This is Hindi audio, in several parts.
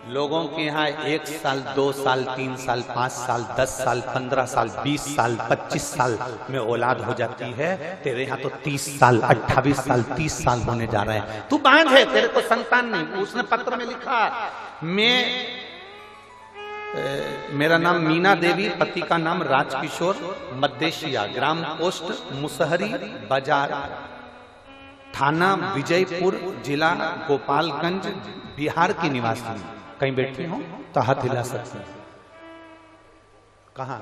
लोगों के यहाँ 1 साल 2 साल 3 साल 5 साल 10 साल 15 साल 20 साल 25 साल में औलाद हो जाती है। तेरे यहाँ तो 30 साल 28 साल 30 साल होने जा रहे हैं। तू बांझ है, तेरे को संतान नहीं। उसने पत्र में लिखा, मेरा नाम मीना देवी, पति का नाम राजकिशोर, मद्देशिया, ग्राम पोस्ट मुसहरी बाजार, थाना विजयपुर, जिला गोपालगंज, बिहार की निवासी। कहीं बैठी हो तो हाथ हिला सकते हैं। कहां?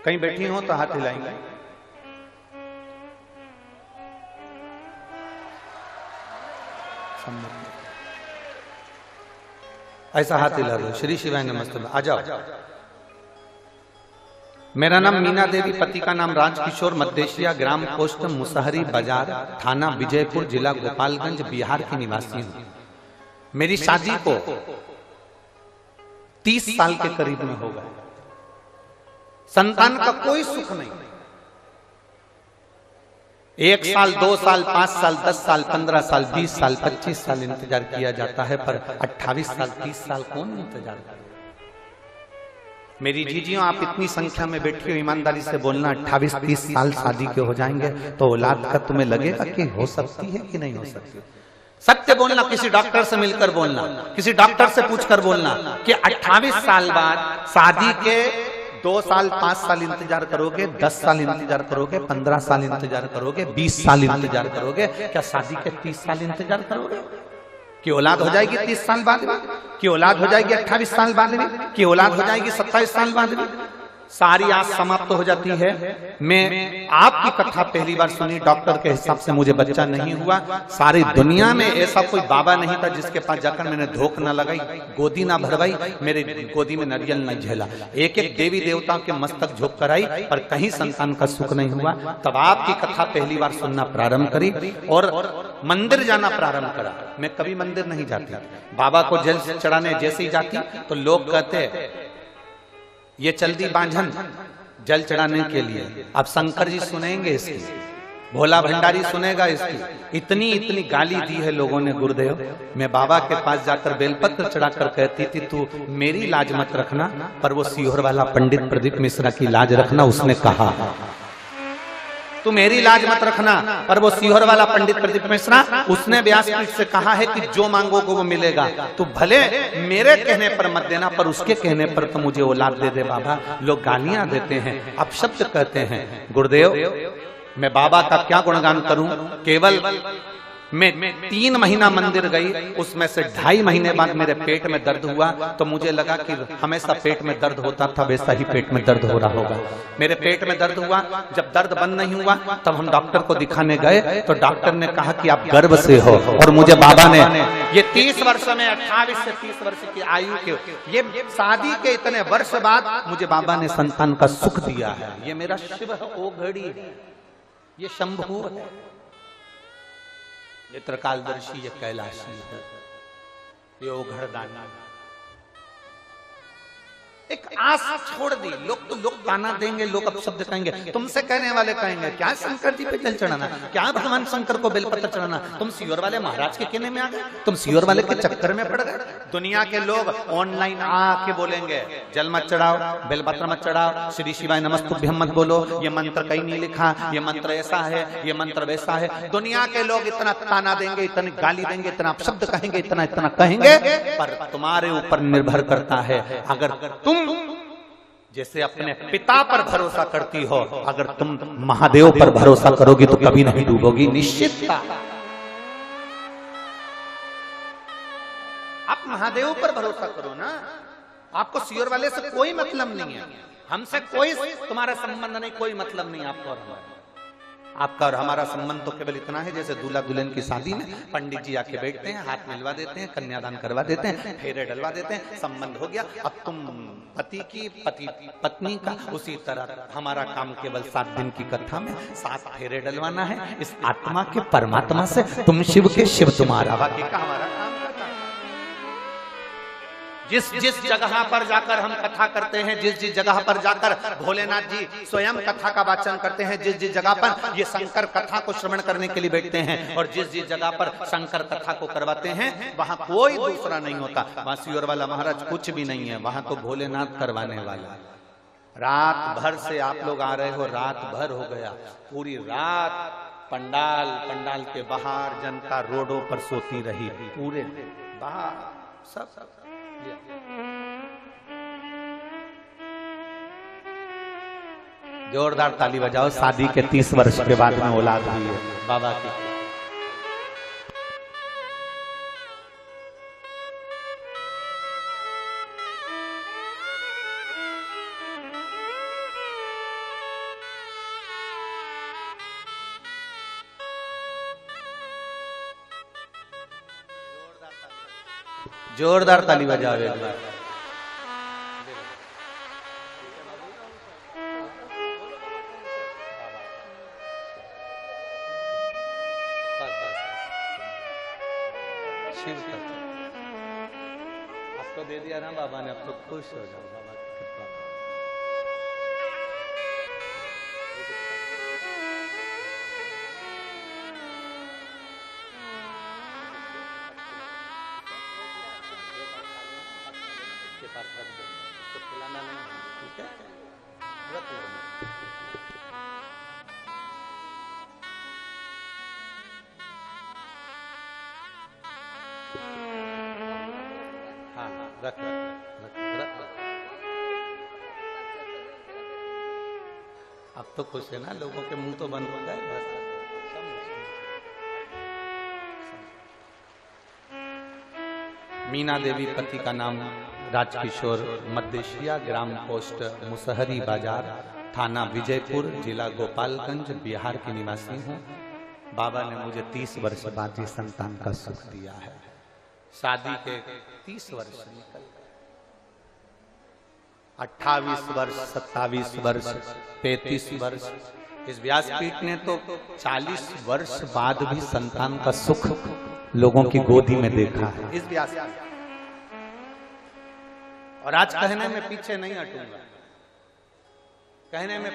कहीं बैठी हो तो हाथ हिलाएंगे। ऐसा हाथ हिला दो। श्री शिवाय नमस्ते। आ जाओ। मेरा नाम मीना देवी, पति का नाम राजकिशोर, मद्देशिया, ग्राम पोस्ट मुसहरी बाजार, थाना विजयपुर, जिला गोपालगंज, बिहार की निवासी हूं। मेरी शादी को 30 साल के करीब में हो गए। संतान का कोई सुख नहीं। 1 साल 2 साल 5 साल 10 साल 15 साल 20 साल 25 साल इंतजार किया जाता है, पर 28 साल 30 साल कौन इंतजार करे? मेरी जीजियों, आप इतनी संख्या में बैठी हो, ईमानदारी से बोलना, 28-30 साल शादी के हो जाएंगे तो औलाद का तुम्हें लगेगा कि हो सकती है कि नहीं हो सकती? सत्य बोलना। किसी डॉक्टर से मिलकर बोलना, किसी डॉक्टर से पूछकर बोलना कि 28 साल बाद शादी के 2 साल 5 साल इंतजार करोगे, 10 साल इंतजार करोगे, 15 साल इंतजार करोगे, 20 साल इंतजार करोगे, क्या शादी के 30 साल इंतजार करोगे? कि औलाद हो जाएगी 30 साल बाद में, कि औलाद हो जाएगी 28 साल बाद में, कि औलाद हो जाएगी 27 साल बाद में? सारी आस समाप्त हो जाती है। मैं आपकी कथा पहली बार सुनी, डॉक्टर के हिसाब से मुझे बच्चा नहीं हुआ। सारी दुनिया में ऐसा कोई बाबा नहीं था जिसके पास जाकर मैंने धोख न लगाई, गोदी ना भरवाई, मेरे गोदी में नारियल न झेला। एक एक देवी देवताओं के मस्तक झुक कर आई, पर कहीं संतान का सुख नहीं हुआ। तब आपकी कथा पहली बार सुनना प्रारंभ करी और मंदिर जाना प्रारंभ करा। मैं कभी मंदिर नहीं जाती। बाबा को जल चढ़ाने जैसे ही जाती तो लोग कहते ये चल दी बांझन जल चढ़ाने के लिए। अब शंकर जी सुनेंगे इसकी, भोला भंडारी सुनेगा इसकी। इतनी इतनी गाली दी है लोगों ने गुरुदेव। मैं बाबा के पास जाकर बेलपत्र चढ़ाकर कहती थी तू मेरी लाज मत रखना, पर वो सीहोर वाला पंडित प्रदीप मिश्रा की लाज रखना। उसने कहा तू मेरी लाज मत रखना, पर वो सीहोर वाला पंडित प्रदीप मिश्रा, उसने व्यासपीठ से कहा है कि जो मांगोगे वो मिलेगा। तू भले मेरे कहने पर मत देना, पर उसके कहने पर तो मुझे औलाद दे दे बाबा। लोग गालियां देते हैं, अपशब्द कहते हैं। गुरुदेव, मैं बाबा का क्या गुणगान करूं? केवल मैं 3 महीना मंदिर गई, उसमें से 2.5 महीने बाद मेरे पेट में दर्द हुआ, तो मुझे लगा कि हमेशा पेट में दर्द होता था, वैसा ही पेट में दर्द हो रहा होगा। मेरे पेट में दर्द हुआ, जब दर्द बंद नहीं हुआ तब हम डॉक्टर को दिखाने गए, तो डॉक्टर ने कहा कि आप गर्भ से हो। और मुझे बाबा ने ये 30 वर्ष में 28 से 30 वर्ष की आयु के, ये शादी के इतने वर्ष बाद मुझे बाबा ने संतान का सुख दिया है। ये मेरा शिव ओ घड़ी, ये शंभू है, ये त्रिकालदर्शी, ये कैलाशी है, ये ओघड़दानी। एक आस छोड़ दी। लोग गाना देंगे, लोग अपशब्द कहेंगे, तुमसे कहने वाले कहेंगे क्या शंकर जी पे जल चढ़ाना, क्या भगवान शंकर को बेलपत्र चढ़ाना? तुम सीहोर वाले महाराज के कहने में आ गए, तुम सीहोर वाले के चक्कर में पड़ गए। दुनिया के लोग ऑनलाइन आके बोलेंगे जल मत चढ़ाओ, बेलपत्र मत चढ़ाओ, श्री शिवाय नमस्तुभ्यम मत बोलो, ये मंत्र कहीं नहीं लिखा, ये मंत्र ऐसा है, ये मंत्र वैसा है। दुनिया के लोग इतना ताना देंगे, इतनी गाली देंगे, इतना अपशब्द कहेंगे, इतना इतना कहेंगे, पर तुम्हारे ऊपर निर्भर करता है। अगर तुम जैसे अपने पिता पर भरोसा करती हो, अगर तुम महादेव पर भरोसा करोगी तो कभी नहीं डूबोगी, निश्चित। आप महादेव पर भरोसा करो ना। आपको सीहोर वाले से कोई मतलब नहीं है, हमसे कोई तुम्हारा संबंध नहीं, कोई मतलब नहीं आपको और हमारा। आपका और हमारा संबंध तो केवल इतना है, जैसे दूल्हा दुल्हन की शादी में पंडित जी आके बैठते हैं, हाथ मिलवा देते हैं, कन्यादान करवा देते हैं, फेरे डलवा देते हैं, संबंध हो गया। अब तुम पति की, पति पत्नी का, उसी तरह हमारा काम केवल 7 दिन की कथा में 7 फेरे डलवाना है इस आत्मा के परमात्मा से। तुम शिव के, शिव तुम्हारा, बाकी का हमारा काम। जिस जिस जगह पर जाकर हम कथा करते हैं, जिस जिस जगह पर जाकर भोलेनाथ जी स्वयं कथा का वाचन करते हैं, जिस जिस जगह पर ये शंकर कथा को श्रवण करने के लिए बैठते हैं और जिस जिस जगह पर शंकर कथा को करवाते हैं वहां कोई दूसरा नहीं होता। बांसुर वाला महाराज कुछ भी नहीं है, वहां तो भोलेनाथ करवाने वाला। रात भर से आप लोग आ रहे हो, रात भर हो गया, पूरी रात पंडाल के बाहर जनता रोडों पर सोती रही, पूरे बाहर सब जोरदार ताली बजाओ। शादी के 30 वर्ष के बाद में औलाद हुई है बाबा की। जोरदार ताली बजाओ एक बार। शिव आपको दे दिया ना बाबा ने, अब तो खुश हो जाओ बाबा की कृपा। के पास रख दो, तो खिलाना नहीं, ठीक है? रख लो। हाँ रख रख रख रख। अब तो खुश है ना, लोगों के मुंह तो बंद हो गए बस। मीना देवी, पति का नाम राजकिशोर, मध्यशिया, ग्राम पोस्ट मुसहरी बाजार, थाना विजयपुर, जिला गोपालगंज, बिहार की निवासी हूँ। बाबा ने मुझे 30 वर्ष बाद ये संतान का सुख दिया है। शादी के 30 वर्ष निकल गए, 28 वर्ष, 27 वर्ष, 33 वर्ष। इस व्यासपीठ ने तो 40 वर्ष बाद भी संतान का सुख लोगों की गोदी में देखा है इस व्यासपीठ। और आज कहने में पीछे नहीं हटूंगा, कहने में